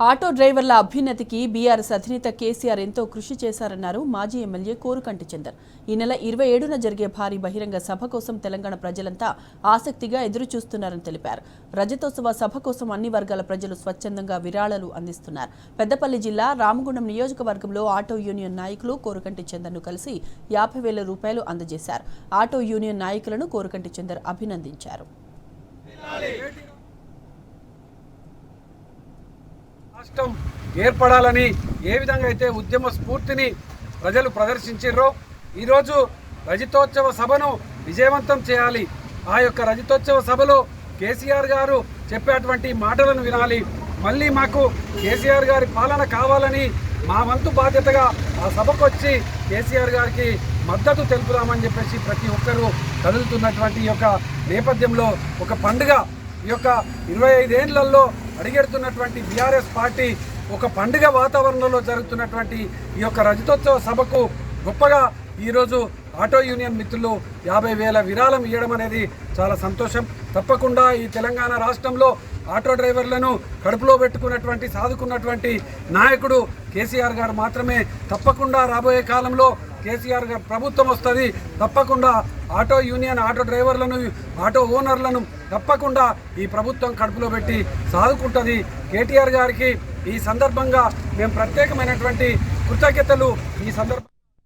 Auto డ్రైవర్ల అభ్యున్నతికి BRS అధినేత కేసీఆర్ ఎంతో కృషి చేశారన్నారు మాజీ ఎమ్మెల్యే కోరుకంటి చందర్. ఈ నెల 27న జరిగే భారీ బహిరంగ సభ కోసం తెలంగాణ ప్రజలంతా ఆసక్తిగా ఎదురుచూస్తున్నారని తెలిపారు. రజతోత్సవ సభ కోసం అన్ని వర్గాల ప్రజలు స్వచ్ఛందంగా విరాళాలు అందిస్తున్నారు. పెద్దపల్లి జిల్లా రామగుండం నియోజకవర్గంలో ఆటో యూనియన్ నాయకులు కోరుకంటి చందర్ను కలిసి 50,000 రూపాయలు అందజేశారు. ఆటో యూనియన్ నాయకులను కోరుకంటి చందర్ అభినందించారు. రాష్ట్రం ఏర్పడాలని ఏ విధంగా అయితే ఉద్యమ స్ఫూర్తిని ప్రజలు ప్రదర్శించారో ఈరోజు రజతోత్సవ సభను విజయవంతం చేయాలి. ఆ యొక్క రజతోత్సవ సభలో కేసీఆర్ గారు చెప్పేటువంటి మాటలను వినాలి. మళ్ళీ మాకు కేసీఆర్ గారి పాలన కావాలని మా వంతు బాధ్యతగా ఆ సభకు వచ్చి కేసీఆర్ గారికి మద్దతు తెలుపుదామని చెప్పేసి ప్రతి ఒక్కరూ కదులుతున్నటువంటి ఈ యొక్క నేపథ్యంలో ఒక పండుగ ఈ యొక్క 25 ఏళ్లలో అడిగెడుతున్నటువంటి బీఆర్ఎస్ పార్టీ ఒక పండుగ వాతావరణంలో జరుగుతున్నటువంటి ఈ యొక్క రజతోత్సవ సభకు గొప్పగా ఈరోజు ఆటో యూనియన్ మిత్రులు 50,000 విరాళం ఇవ్వడం అనేది చాలా సంతోషం. తప్పకుండా ఈ తెలంగాణ రాష్ట్రంలో ఆటో డ్రైవర్లను కడుపులో పెట్టుకున్నటువంటి సాదుకున్నటువంటి నాయకుడు కేసీఆర్ గారు మాత్రమే. తప్పకుండా రాబోయే కాలంలో కేసీఆర్ గారు ప్రభుత్వం వస్తుంది. తప్పకుండా ఆటో యూనియన్ ఆటో డ్రైవర్లను ఆటో ఓనర్లను తప్పకుండా ఈ ప్రభుత్వం కడుపులో పెట్టి సాదుకుంటుంది. కేటీఆర్ గారికి ఈ సందర్భంగా మేము ప్రత్యేకమైనటువంటి కృతజ్ఞతలు ఈ సందర్భంగా